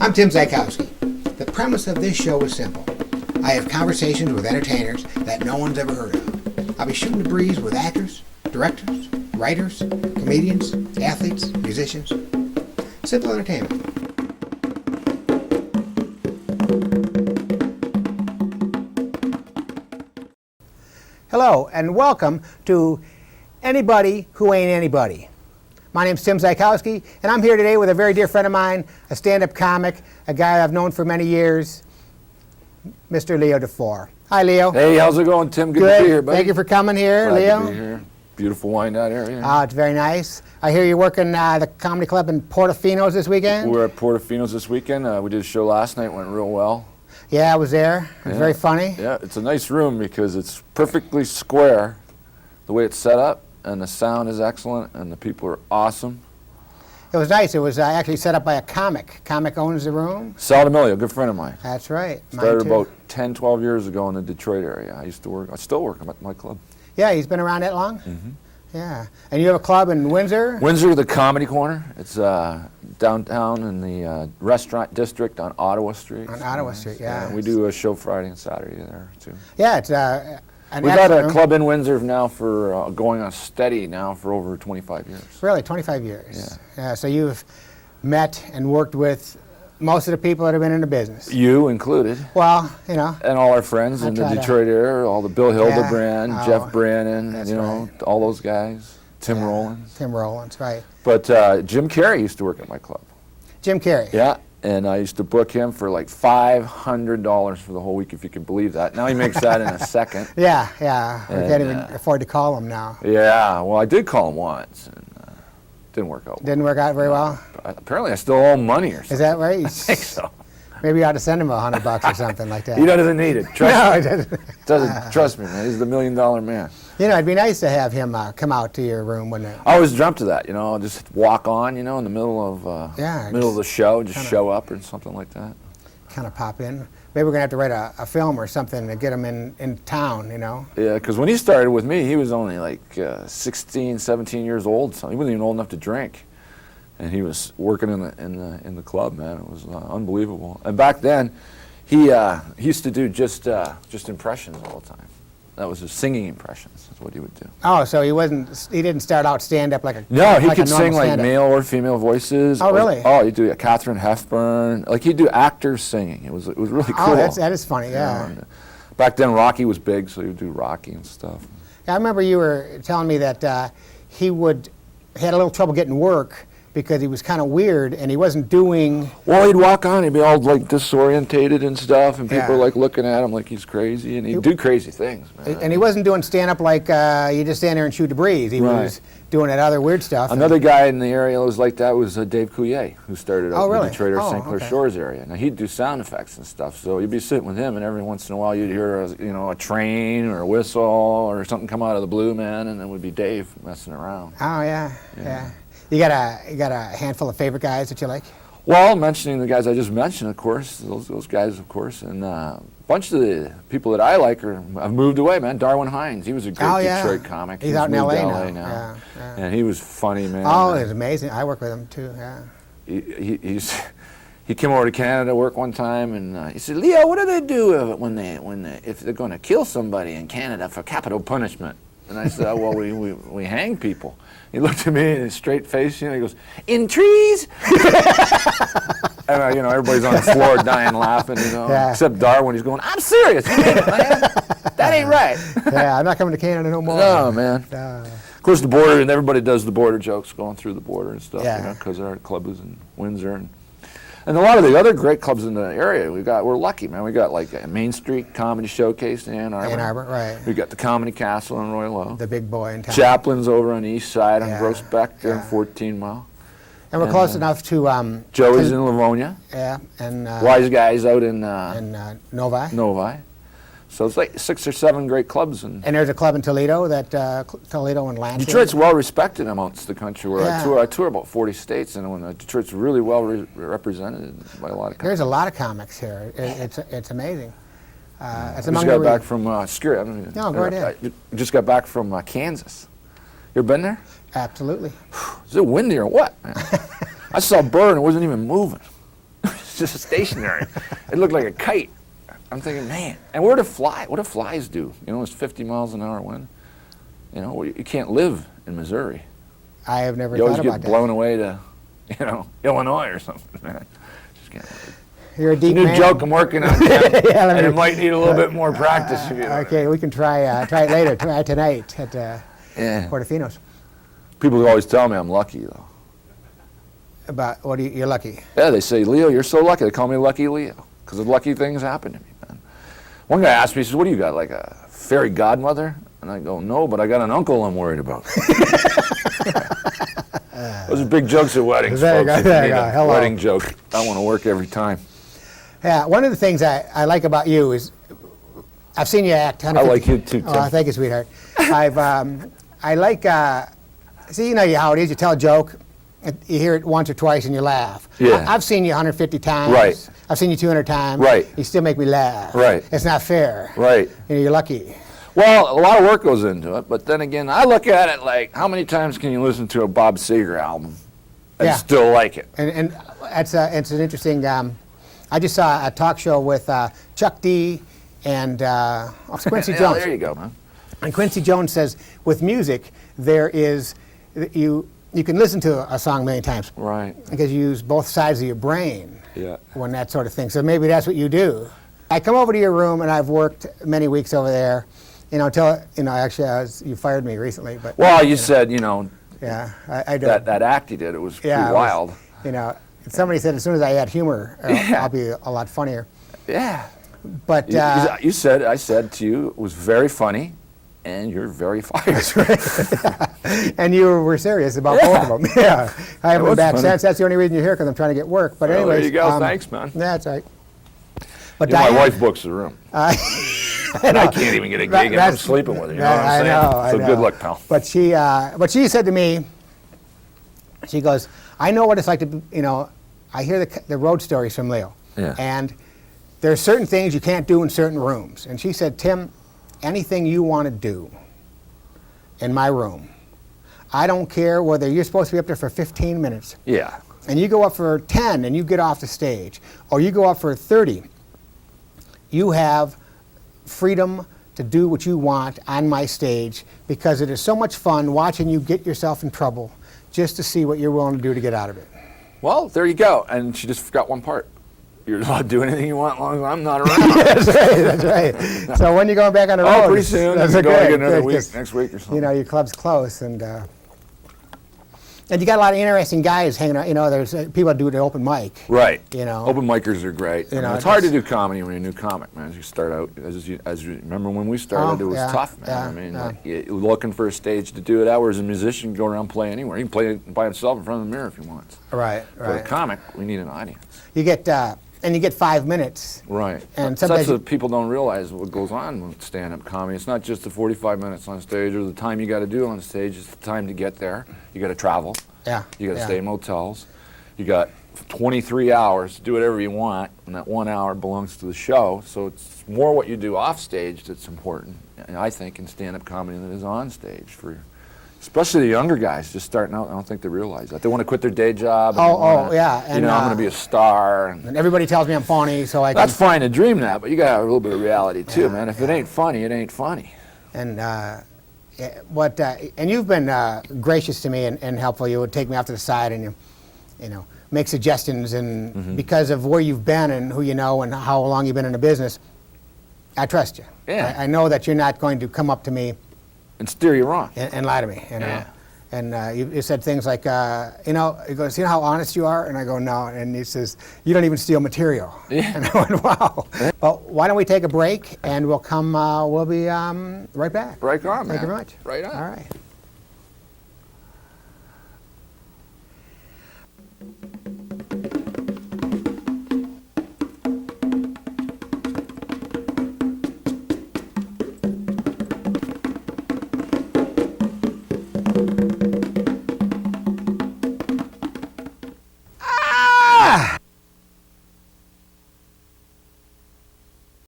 I'm Tim Zajkowski. The premise of this show is simple. I have conversations with entertainers that no one's ever heard of. I'll be shooting the breeze with actors, directors, writers, comedians, athletes, musicians. Simple entertainment. Hello, and welcome to Anybody Who Ain't Anybody. My name's Tim Zajkowski, and I'm here today with a very dear friend of mine, a stand-up comic, a guy I've known for many years, Mr. Leo Dufour. Hi, Leo. Hey, how's it going, Tim? Good to be here, buddy. Thank you for coming here, Glad Leo. to be here. Beautiful Wyandotte area. Oh, it's very nice. I hear you're working the comedy club in Portofino's this weekend? We're at Portofino's this weekend. We did a show last night, went real well. Yeah, I was there. It was very funny. Yeah, it's a nice room because it's perfectly square, the way it's set up, and the sound is excellent, and the people are awesome. It was nice. It was actually set up by a comic. Comic owns the room. Sal D'Amelio, a good friend of mine. That's right. Started about 10, 12 years ago in the Detroit area. I still work at my club. Yeah, he's been around that long? Mm-hmm. Yeah. And you have a club in Windsor? Windsor, the Comedy Corner. It's downtown in the restaurant district on Ottawa Street. On Ottawa Street, yeah. We do a show Friday and Saturday there, too. Yeah, it's We've had a club in Windsor now for going on steady now for over 25 years. Really, 25 years? Yeah. Yeah, so you've met and worked with most of the people that have been in the business. You included. Well, you know. And all our friends in the Detroit area, all the Bill Hildebrand, Jeff Brannon, you know, right. all those guys. Tim Rollins. Tim Rollins, right. But Jim Carrey used to work at my club. Jim Carrey? Yeah, and I used to book him for like $500 for the whole week, if you can believe that. Now he makes that in a second. Yeah. We can't even afford to call him now. Yeah, well, I did call him once, and didn't work out well. Didn't work out very well? Apparently I still owe him money or something. Is that right? I think so. Maybe you ought to send him $100 or something like that. He doesn't need it. Trust me. He doesn't. Trust me, man. He's the $1 million man. You know, it'd be nice to have him come out to your room, wouldn't it? I always dreamt of that, you know, just walk on, you know, in the middle of the show, just show up or something like that. Kind of pop in. Maybe we're going to have to write a film or something to get him in town, you know? Yeah, because when he started with me, he was only like 16, 17 years old, so he wasn't even old enough to drink. And he was working in the club, man. It was unbelievable. And back then, he used to do just impressions all the time. That was his singing impressions. That's what he would do. Oh, so he didn't start out stand up like a no. He like could sing like stand-up. male or female voices. Oh, really? Oh, he'd do Katharine Hepburn. Like he'd do actors singing. It was really cool. Oh, that is funny. Yeah. And back then, Rocky was big, so he would do Rocky and stuff. Yeah, I remember you were telling me that he had a little trouble getting work because he was kind of weird and he wasn't doing... Well, he'd walk on, he'd be all like disorientated and stuff, and people were like looking at him like he's crazy, and he'd do crazy things, man. And he wasn't doing stand-up like you just stand there and shoot the breeze. He was doing that other weird stuff. Another guy in the area that was like that was Dave Coulier, who started up in the Detroit or St. Clair Shores area. Now, he'd do sound effects and stuff, so you'd be sitting with him, and every once in a while you'd hear a train or a whistle or something come out of the blue, man, and it would be Dave messing around. Oh, yeah. You got a handful of favorite guys that you like? Well, mentioning the guys I just mentioned, of course, those guys, of course, and a bunch of the people that I like have moved away, man. Darwin Hines, he was a great Detroit comic. He's out in L.A. now. Yeah. And he was funny, man. Oh, he's amazing. I work with him too. Yeah. He came over to Canada to work one time, and he said, "Leo, what do they do if they're going to kill somebody in Canada for capital punishment?" And I said, "Oh, well, we hang people." He looked at me in his straight face, he goes, "In trees?" And everybody's on the floor dying laughing, except Darwin. He's going, "I'm serious, you mean it, man? That ain't right." Yeah, I'm not coming to Canada no more. No, man. Of course, the border, and everybody does the border jokes going through the border and stuff, because our club is in Windsor. And a lot of the other great clubs in the area, we're lucky, man. We got like a Main Street Comedy Showcase in Ann Arbor. Ann Arbor, right. We got the Comedy Castle in Royal. The big boy in town. Chaplin's over on the east side on Grossbeck there in 14 Mile. And we're close enough to... Joey's in Livonia. Yeah, and... Wise Guys out in Novi. Novi. So it's like 6 or 7 great clubs. And there's a club in Toledo, Toledo and Lansing. Detroit's well respected amongst the country. Where I tour about 40 states, and when Detroit's really well represented by a lot of. There's a lot of comics here. It's amazing. It's among just got back from Scary. I don't even. No, go ahead. I just got back from Kansas. You ever been there? Absolutely. Is it windy or what? Man? I saw a bird and it wasn't even moving. just stationary. It looked like a kite. I'm thinking, man, and what do flies do? You know, it's 50 miles an hour wind. You know, you can't live in Missouri. I have never You always thought about get blown away to, you know, Illinois or something, man. Just can't live. You're a It's a deep new man. joke I'm working on, Tim, Yeah, let and me- it might need a little bit more practice. If you know. Okay, we can try it later, try tonight at Yeah. Portofino's. People always tell me I'm lucky, though. About what you're lucky. Yeah, they say, Leo, you're so lucky. They call me Lucky Leo because of lucky things happen to me, man. One guy asked me, he says, what do you got, like a fairy godmother? And I go, no, but I got an uncle I'm worried about. Those are big jokes at weddings, There you folks. go, If there you you need go. a Hello. wedding joke, I want to work every time. Yeah, one of the things I like about you is I've seen you act. I like you too, Tim. Oh, thank you, sweetheart. I like, see, you know how it is. You tell a joke, you hear it once or twice, and you laugh. Yeah. I've seen you 150 times. Right. I've seen you 200 times. Right. You still make me laugh. Right. It's not fair. Right. You know, you're lucky. Well, a lot of work goes into it, but then again, I look at it like, how many times can you listen to a Bob Seger album and Yeah. still like it? And it's an interesting. I just saw a talk show with Chuck D and Quincy Yeah, Jones. there you go, man. And Quincy Jones says, with music, there is you can listen to a song a million times Right. because you use both sides of your brain Yeah. when that sort of thing. So maybe that's what you do. I come over to your room and I've worked many weeks over there. You know, until actually you fired me recently, but Well, you said, you know, yeah, I do. that act you did, it was Yeah, pretty it was- wild. You know, somebody said as soon as I add humor, Yeah. I'll be a lot funnier. Yeah. But You said, I said to you, it was very funny, and you're very fired. and you were serious about Yeah. both of them. Yeah, I haven't was been back funny. since. That's the only reason you're here, because I'm trying to get work. But Well, anyways, there you go. Thanks, man. That's right. But You know, my Diane- wife books the room. And I can't even get a gig, and I'm sleeping with her. You know what I'm saying? I So know. good luck, pal. But she said to me, she goes, I know what it's like to, you know, I hear the road stories from Leo. Yeah. And there's certain things you can't do in certain rooms. And she said, Tim, anything you want to do in my room, I don't care whether you're supposed to be up there for 15 minutes Yeah. and you go up for 10 and you get off the stage, or you go up for 30, you have freedom to do what you want on my stage, because it is so much fun watching you get yourself in trouble just to see what you're willing to do to get out of it. Well, there you go. And she just forgot one part. You're allowed to do anything you want as long as I'm not around. That's right, that's right. So when you going back on the road? Oh, pretty soon. That's Go good, like another good, week, 'cause, next week or something. you know, your club's close, and you got a lot of interesting guys hanging out. You know, there's people that do the open mic. Right. You know. Open micers are great. You I mean, know, it's hard to just- do comedy when you're a new comic, man. As you start out, as you remember when we started, Oh, it was yeah, tough, man. yeah, I mean, yeah. like, you're looking for a stage to do it. Whereas a musician can go around play anywhere. He can play by himself in front of the mirror if he wants. Right, For a right. comic, we need an audience. You get and you get 5 minutes. Right. And So sometimes that's what people don't realize what goes on with stand-up comedy. It's not just the 45 minutes on stage or the time you got to do on stage. It's the time to get there. You got to travel. Yeah. You got to yeah. stay in motels. You got 23 hours to do whatever you want, and that 1 hour belongs to the show. So it's more what you do off stage that's important, and I think, in stand-up comedy than it is on stage for, especially the younger guys just starting out. I don't think they realize that they want to quit their day job. And Oh, they wanna, oh, yeah, you and, know, I'm going to be a star. And And everybody tells me I'm phony, so I can. that's fine to dream that, but you got to have a little bit of reality too, man. If it ain't funny, it ain't funny. And and you've been gracious to me and helpful. You would take me off to the side and you know, make suggestions, and Mm-hmm. because of where you've been and who you know and how long you've been in the business, I trust you. Yeah. I know that you're not going to come up to me And steer you wrong. and lie to me. You know? Yeah. And you said things like, you know, he goes, you know how honest you are? And I go, no. And he says, you don't even steal material. Yeah. And I went, wow. Well, why don't we take a break, and we'll be right back. Right on, man. Thank you very much. Right on. All right.